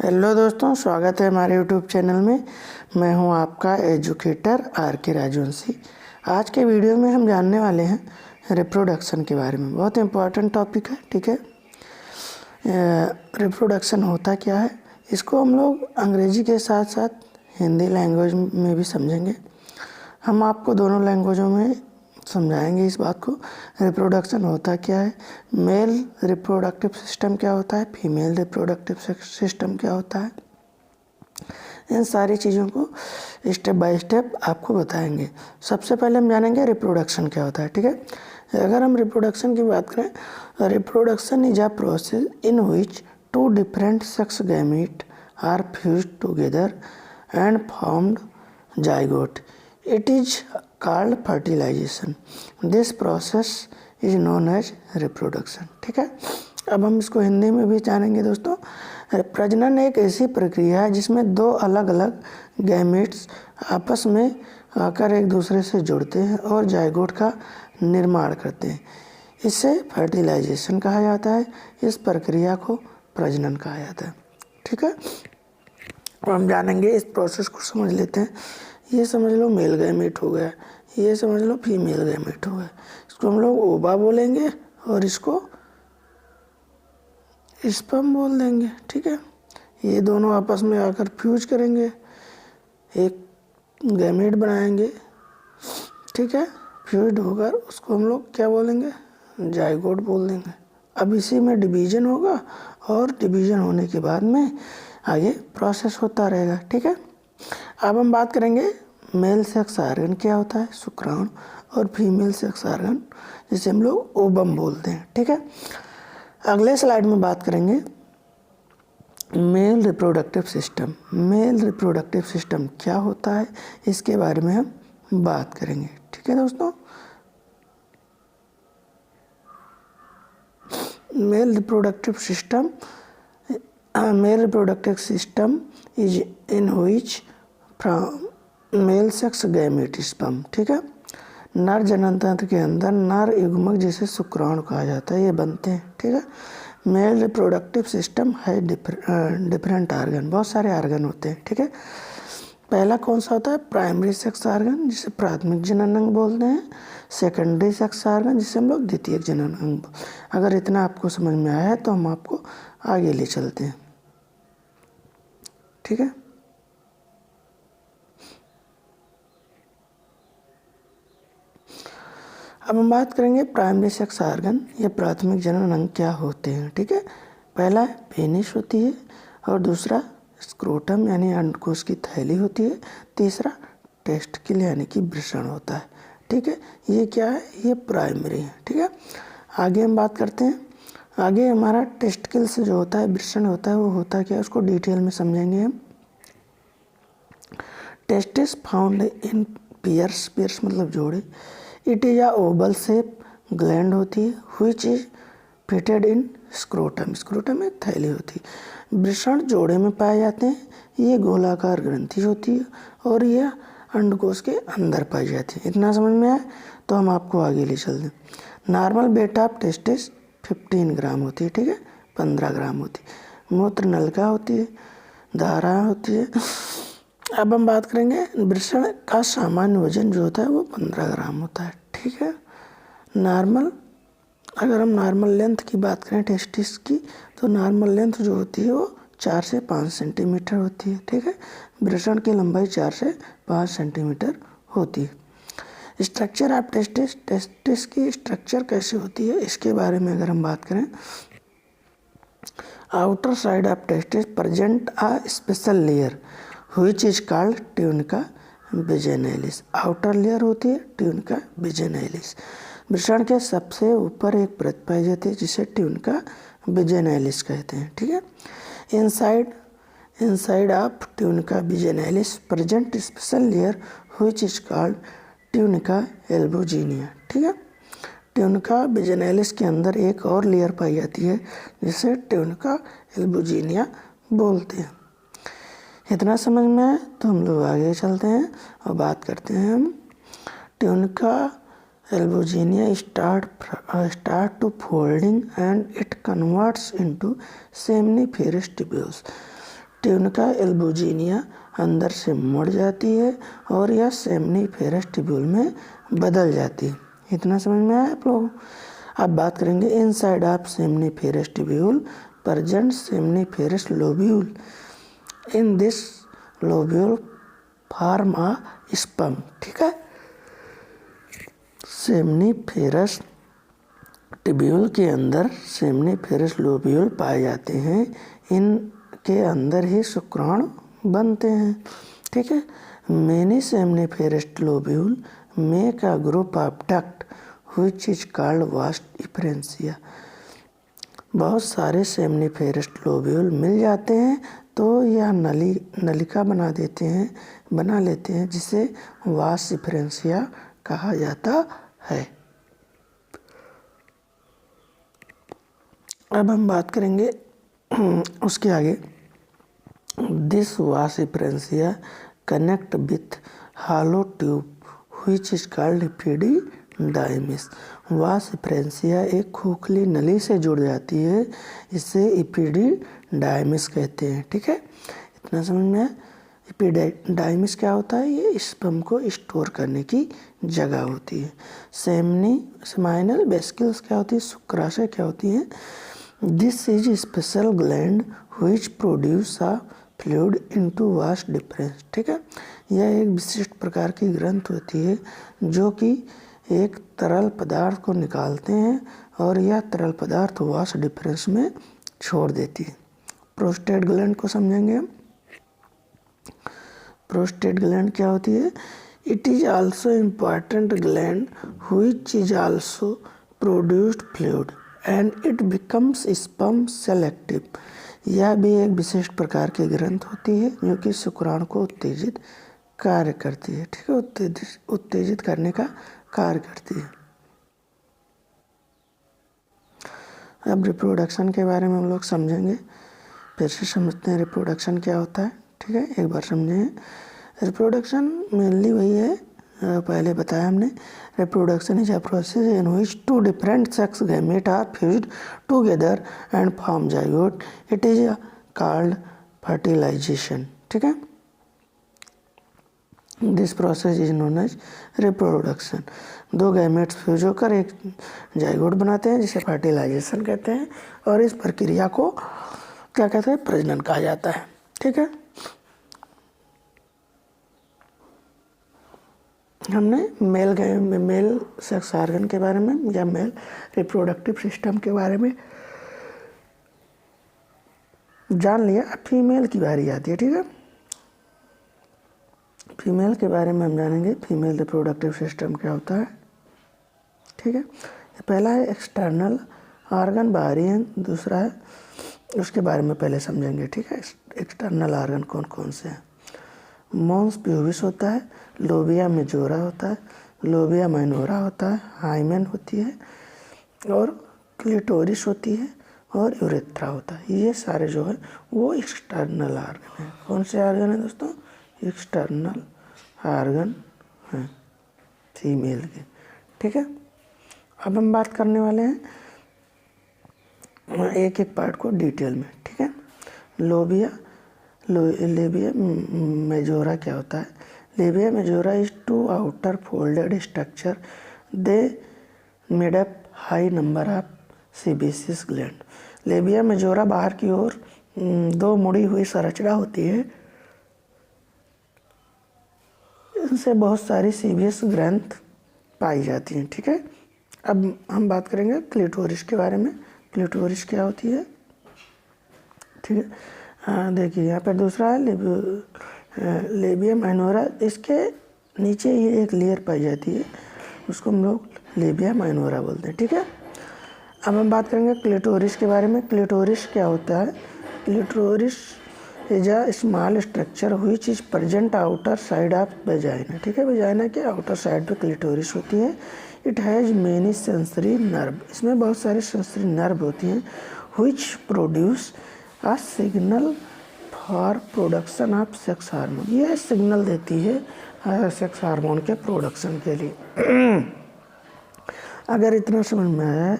Hello दोस्तों, स्वागत है हमारे यूट्यूब चैनल में। मैं हूं आपका एजुकेटर आर के राजवंशी। आज के वीडियो में हम जानने वाले हैं रिप्रोडक्शन के बारे में। बहुत इम्पोर्टेंट टॉपिक है, ठीक है। रिप्रोडक्शन होता क्या है, इसको हम लोग अंग्रेजी के साथ साथ हिंदी लैंग्वेज में भी समझेंगे। हम आपको दोनों लैंग्वेजों में समझाएंगे इस बात को। रिप्रोडक्शन होता क्या है, मेल रिप्रोडक्टिव सिस्टम क्या होता है, फीमेल रिप्रोडक्टिव सिस्टम क्या होता है, इन सारी चीज़ों को स्टेप बाय स्टेप आपको बताएंगे। सबसे पहले हम जानेंगे रिप्रोडक्शन क्या होता है, ठीक है। अगर हम रिप्रोडक्शन की बात करें, reproduction is a process in which two different sex gamete are fused together and formed zygote. It is called fertilisation. This process is known as reproduction, ठीक है। अब हम इसको हिंदी में भी जानेंगे दोस्तों। प्रजनन एक ऐसी प्रक्रिया है जिसमें दो अलग अलग गैमेट्स आपस में आकर एक दूसरे से जुड़ते हैं और जाइगोट का निर्माण करते हैं। इसे फर्टिलाइजेशन कहा जाता है। इस प्रक्रिया को प्रजनन कहा जाता है, ठीक है। अब हम जानेंगे, इस प्रोसेस को समझ लेते हैं। ये समझ लो मेल गैमेट हो गया, ये समझ लो फीमेल गैमेट हो गया। इसको हम लोग ओवा बोलेंगे और इसको स्पर्म बोल देंगे, ठीक है। ये दोनों आपस में आकर फ्यूज करेंगे, एक गैमेट बनाएंगे, ठीक है। फ्यूज होकर उसको हम लोग क्या बोलेंगे, जाइगोट बोल देंगे। अब इसी में डिवीजन होगा और डिवीजन होने के बाद में आगे प्रोसेस होता रहेगा, ठीक है। अब हम बात करेंगे मेल सेक्स आर्गन क्या होता है, शुक्राणु, और फीमेल सेक्स आर्गन जिसे हम लोग ओवम बोलते हैं, ठीक है। अगले स्लाइड में बात करेंगे male reproductive system. Male reproductive system क्या होता है, इसके बारे में हम बात करेंगे, ठीक है दोस्तों। Male reproductive system is in which from male sex gamete sperm, ठीक है। नर जननतंत्र के अंदर नर युग्मक जिसे शुक्राणु कहा जाता है, ये बनते हैं, ठीक है। मेल रिप्रोडक्टिव सिस्टम है डिफरेंट आर्गन, बहुत सारे आर्गन होते हैं, ठीक है। पहला कौन सा होता है, प्राइमरी सेक्स आर्गन जिसे प्राथमिक जनन अंग बोलते हैं। सेकेंडरी सेक्स आर्गन जिसे हम लोग द्वितीयक जनन अंग। अगर इतना आपको समझ में आया है तो हम आपको आगे ले चलते हैं, ठीक है। अब हम बात करेंगे प्राइमरी सेक्स आर्गन या प्राथमिक जनन अंग क्या होते हैं, ठीक है। पहला पेनिस होती है और दूसरा स्क्रोटम यानी अंडकोश की थैली होती है। तीसरा टेस्टिकल यानी कि वृषण होता है, ठीक है। ये क्या है, ये प्राइमरी है, ठीक है। आगे हम बात करते हैं। आगे हमारा टेस्टिकल से जो होता है वृषण होता है, वो होता क्या है उसको डिटेल में समझेंगे हम। Testis found in pairs, pairs मतलब जोड़े। It is a oval shape gland होती है which is fitted in scrotum, scrotum में थैली होती है। वृषण जोड़े में पाए जाते हैं। ये गोलाकार ग्रंथि होती है और यह अंडकोश के अंदर पाई जाती है। इतना समझ में आया तो हम आपको आगे ले चलते हैं। नॉर्मल वेट ऑफ टेस्टिस 15 ग्राम होती है, ठीक है, 15 ग्राम होती है। मूत्र नलिका होती है, धारा होती है। अब हम बात करेंगे वृषण का सामान्य वजन जो होता है वो 15 ग्राम होता है, ठीक है। नॉर्मल, अगर हम नॉर्मल लेंथ की बात करें टेस्टिस की, तो नॉर्मल लेंथ जो होती है वो 4 से 5 सेंटीमीटर होती है, ठीक है। वृषण की लंबाई 4 से 5 सेंटीमीटर होती है। स्ट्रक्चर ऑफ टेस्टिस, टेस्टिस की स्ट्रक्चर कैसे होती है इसके बारे में अगर हम बात करें, outer side of testis present a special layer which is called tunica vaginalis. Outer layer होती है ट्यूनिका विजेनाइलिस। वृषण के सबसे ऊपर एक परत पाई जाती है जिसे ट्यूनिका विजेनाइलिस कहते हैं, ठीक है। Inside of tunica vaginalis present special layer which is called tunica albuginea, ठीक है। ट्यूनिका विजेनाइलिस के अंदर एक और लेयर पाई जाती है जिसे ट्यूनिका एल्बुजिनिया बोलते हैं। इतना समझ में आए तो हम लोग आगे चलते हैं और बात करते हैं हम tunica albuginea start to folding and it converts into seminiferous tubules. Tunica albuginea अंदर से मुड़ जाती है और यह सेमनीफेरस ट्यूब्यूल में बदल जाती है। इतना समझ में आया आप लोगों? अब बात करेंगे inside of seminiferous tubule present seminiferous lobule. In this lobule form a sperm. ठीक है, सेमनीफेरस ट्यूब्यूल के अंदर सेमनीफेरस लोब्यूल पाए जाते हैं। इनके अंदर ही शुक्राणु बनते हैं। ठीक है, many seminiferous lobule make a group of duct which is called vast differentia. बहुत सारे सेमनीफेरस लोब्यूल मिल जाते हैं तो यह नलिका बना लेते हैं जिसे वास्ट डिफरेंशिया कहा जाता है। अब हम बात करेंगे उसके आगे। This vas deferens connect with hollow tube which is called epididymis. Vas deferens एक खोखली नली से जुड़ जाती है, इसे इपिडिडाइमिस कहते हैं। ठीक है, इतना समझ में आया? इपिडिडाइमिस क्या होता है? ये स्पर्म को स्टोर करने की जगह होती है। सेमाइनल वेसिकल्स क्या होती है? शुक्राशय क्या होती है? This is special gland which produce a fluid into vast difference. ठीक है, यह एक विशिष्ट प्रकार की ग्रंथ होती है जो कि एक तरल पदार्थ को निकालते हैं और यह तरल पदार्थ वास्ट डिफरेंस में छोड़ देती है। प्रोस्टेट ग्लैंड को समझेंगे हम। प्रोस्टेट ग्लैंड क्या होती है? It is also important gland which is also produced fluid and it becomes sperm selective. यह भी एक विशिष्ट प्रकार की ग्रंथ होती है जो कि शुक्राणु को उत्तेजित कार्य करती है। ठीक है, उत्तेजित करने का कार्य करती है। अब रिप्रोडक्शन के बारे में हम लोग समझेंगे। फिर से समझते हैं रिप्रोडक्शन क्या होता है। ठीक है, एक बार समझें। रिप्रोडक्शन मेनली वही है, पहले बताया हमने। Reproduction is a process in which two different sex gamete are fused together and form zygote. It is called fertilisation. ठीक है, this process is known as reproduction. दो गैमेट्स फ्यूज होकर एक जाइगोट बनाते हैं जिसे फर्टिलाइजेशन कहते हैं और इस प्रक्रिया को क्या कहते हैं? प्रजनन कहा जाता है। ठीक है, हमने मेल सेक्स ऑर्गन के बारे में या मेल रिप्रोडक्टिव सिस्टम के बारे में जान लिया। अब फीमेल की बारी आती है। ठीक है, फीमेल के बारे में हम जानेंगे। फीमेल रिप्रोडक्टिव सिस्टम क्या होता है? ठीक है, पहला है एक्सटर्नल ऑर्गन, बाहरी है। दूसरा है, उसके बारे में पहले समझेंगे। ठीक है, एक्सटर्नल ऑर्गन कौन कौन से हैं? मॉन्स प्यूबिस होता है, लोबिया मेजोरा होता है, लोबिया माइनोरा होता है, हाइमेन होती है और क्लिटोरिस होती है और यूरेथ्रा होता है। ये सारे जो है वो एक्सटर्नल ऑर्गन हैं। कौन से ऑर्गन हैं दोस्तों? एक्सटर्नल ऑर्गन हैं फीमेल के। ठीक है, अब हम बात करने वाले हैं एक एक पार्ट को डिटेल में। ठीक है, लेबिया मेजोरा क्या होता है? Labia majora is two outer folded structure they made up high number of sebaceous gland. Labia majora बाहर की ओर दो मुड़ी हुई संरचना होती है, इनसे बहुत सारी सीबियस ग्रंथ पाई जाती हैं। ठीक है, अब हम बात करेंगे क्लिटोरिस के बारे में। क्लिटोरिस क्या होती है? ठीक है, देखिए यहाँ पर दूसरा है लेबिया माइनोरा। इसके नीचे ही एक लेयर पाई जाती है, उसको हम लोग लेबिया माइनोरा बोलते हैं। ठीक है, अब हम बात करेंगे क्लिटोरिस के बारे में। क्लिटोरिस क्या होता है? Clitoris is a small structure which is present outer side of vagina. ठीक है, वेजाइना के आउटर साइड पे क्लिटोरिस होती है। It has many sensory nerve. इसमें बहुत सारी सेंसरी नर्व होती हैं which produce a signal for production of sex hormone. ये सिग्नल देती है सेक्स हार्मोन के प्रोडक्शन के लिए। अगर इतना समझ में आया है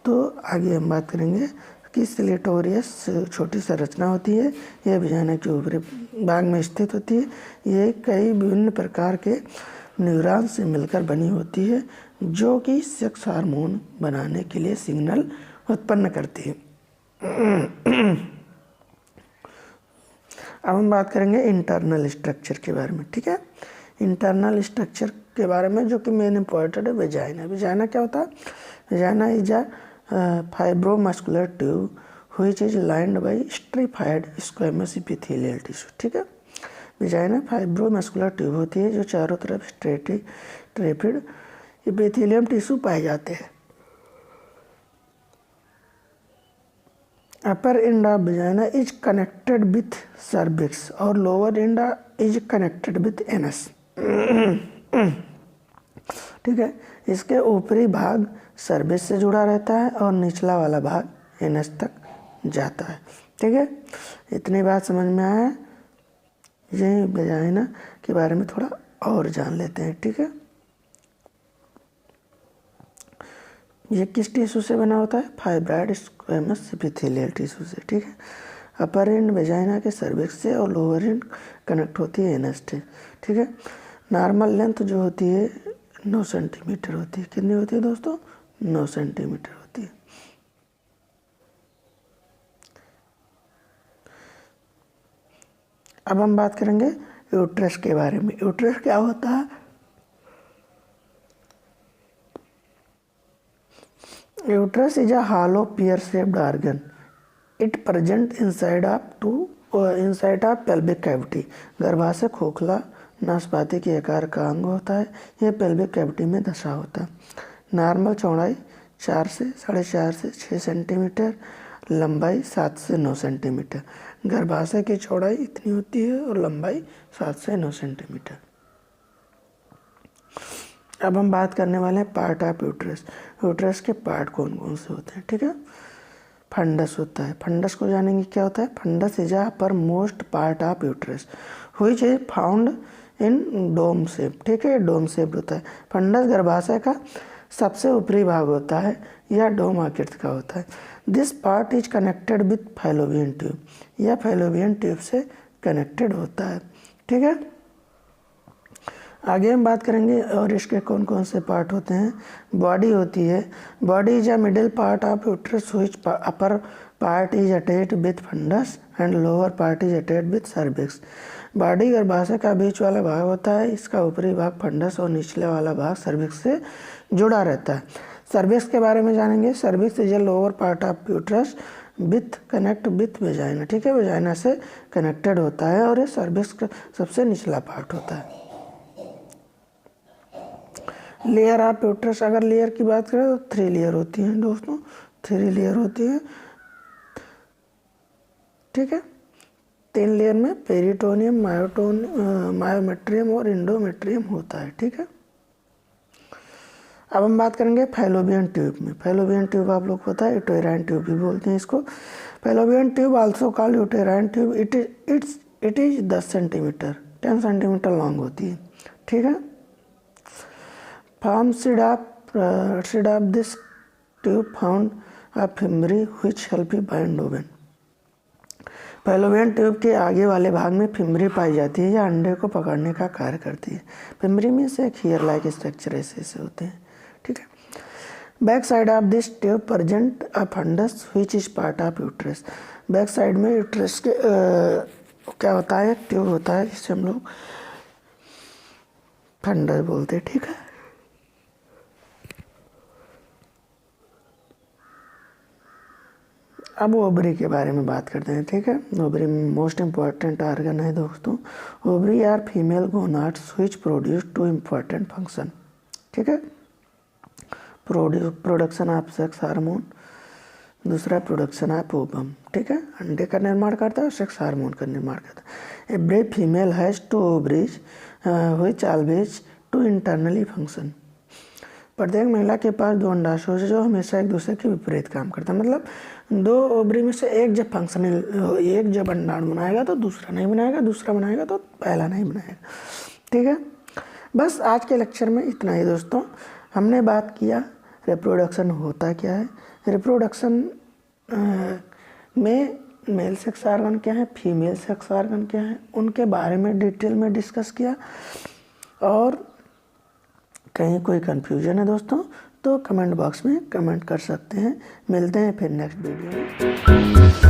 तो आगे हम बात करेंगे की सिलिटोरियस छोटी संरचना होती है। यह वजाइना के ऊपरी भाग में स्थित होती है। ये कई विभिन्न प्रकार के न्यूरॉन से मिलकर बनी होती है जो कि सेक्स हार्मोन बनाने के लिए सिग्नल उत्पन्न करती है। अब हम बात करेंगे इंटरनल स्ट्रक्चर के बारे में, ठीक है। इंटरनल स्ट्रक्चर के बारे में जो कि मेन इम्पॉर्टेंट है वजाइना। वजाइना क्या होता है? Vagina is a fibromuscular tube which is lined by stratified squamous epithelial tissue, ठीक है। वजाइना फाइब्रोमस्कुलर ट्यूब होती है जो चारों तरफ स्ट्रेपिड एपिथेलियम टिश्यू पाए जाते हैं। Upper end of vagina is connected with cervix और lower end is connected with anus, ठीक है। इसके ऊपरी भाग सर्विस से जुड़ा रहता है और निचला वाला भाग एनस तक जाता है, ठीक है। इतनी बात समझ में आया है। यही वजाइना के बारे में थोड़ा और जान लेते हैं, ठीक है। ये किस टिश्यू से बना होता है? फाइब्रॉइड स्क्वैमस एपिथेलियल टिश्यू से, ठीक है। अपर एंड वजाइना के सर्विक्स से और लोअर एंड कनेक्ट होती है एनस से, ठीक है। नॉर्मल लेंथ जो होती है 9 सेंटीमीटर होती है। कितनी होती है दोस्तों? 9 सेंटीमीटर होती है। अब हम बात करेंगे यूट्रस के बारे में। यूट्रस क्या होता है? Uterus is a hollow pear shaped organ. It present inside of pelvic cavity. गर्भाशय खोखला नाशपाती के आकार का अंग होता है। यह पेल्विक कैविटी में धंसा होता है। नॉर्मल चौड़ाई 4 से 4.5 से 6 सेंटीमीटर, लंबाई 7 से 9 सेंटीमीटर। गर्भाशय की चौड़ाई इतनी होती है और लंबाई 7 से 9 सेंटीमीटर। अब हम बात करने वाले हैं पार्ट ऑफ यूट्रस। यूट्रस के पार्ट कौन कौन से होते हैं, ठीक है। फंडस होता है। फंडस को जानेंगे क्या होता है? Fundus is upper most part of uterus which is found in dome shape, ठीक है। डोम शेप होता है। फंडस गर्भाशय का सबसे ऊपरी भाग होता है या डोम आकृति का होता है। This part is connected with fallopian tube. यह फैलोपियन ट्यूब से कनेक्टेड होता है, ठीक है। आगे हम बात करेंगे और इसके कौन कौन से पार्ट होते हैं। बॉडी होती है। Body is a middle part of uterus which upper part is attached with fundus and lower part is attached with cervix. Body गर्भाशय का बीच वाला भाग होता है। इसका ऊपरी भाग फंडस और निचले वाला भाग सर्विक्स से जुड़ा रहता है। सर्विक्स के बारे में जानेंगे। Cervix is a lower part of uterus with connect with vagina, ठीक है। वजाइना से कनेक्टेड होता है और ये सर्विक्स का सबसे निचला पार्ट होता है। लेयर ऑफ यूट्रस, अगर लेयर की बात करें तो 3 लेयर होती हैं दोस्तों। 3 लेयर होती है, ठीक है। 3 लेयर में पेरिटोनियम, मायोमेट्रियम और इंडोमेट्रियम होता है, ठीक है। अब हम बात करेंगे फैलोपियन ट्यूब में। फैलोपियन ट्यूब आप लोग को पता है, यूटेराइन ट्यूब भी बोलते हैं इसको। Fallopian tube also called uterine tube. It is 10 centimetre 10 centimetre long होती है, ठीक है। From seed of this tube found a fimbri which help bind ovum. Fallopian tube के आगे वाले भाग में फिम्बरी पाई जाती है या अंडे को पकड़ने का कार्य करती है। फिम्बरी में से एक हेयर लाइक स्ट्रक्चर ऐसे होते हैं, ठीक है। Back side of this tube present a fundus which is part of uterus. Back side में यूट्रस के क्या होता है? ट्यूब होता है जिसे हम लोग फंडस बोलते हैं, ठीक है। अब ओवरी के बारे में बात करते हैं, ठीक है। ओवरी मोस्ट इम्पॉर्टेंट ऑर्गन है दोस्तों। Ovary are female gonads which produce 2 important function, ठीक है। प्रोडक्शन ऑफ सेक्स हार्मोन, दूसरा प्रोडक्शन ऑफ ओवम, ठीक है। अंडे का निर्माण करता है और सेक्स हार्मोन का निर्माण करता है। Every female has 2 ovaries which always 2 internally function. प्रत्येक महिला के पास 2 अंडाशय है जो हमेशा एक दूसरे के विपरीत काम करता है। मतलब 2 ओवरी में से एक जब अंडाणु बनाएगा तो दूसरा नहीं बनाएगा, दूसरा बनाएगा तो पहला नहीं बनाएगा, ठीक है। बस आज के लेक्चर में इतना ही दोस्तों। हमने बात किया रिप्रोडक्शन होता क्या है। रिप्रोडक्शन में मेल सेक्स ऑर्गन क्या है, फीमेल सेक्स ऑर्गन क्या है, उनके बारे में डिटेल में डिस्कस किया। और कहीं कोई कन्फ्यूजन है दोस्तों तो कमेंट बॉक्स में कमेंट कर सकते हैं। मिलते हैं फिर नेक्स्ट वीडियो में।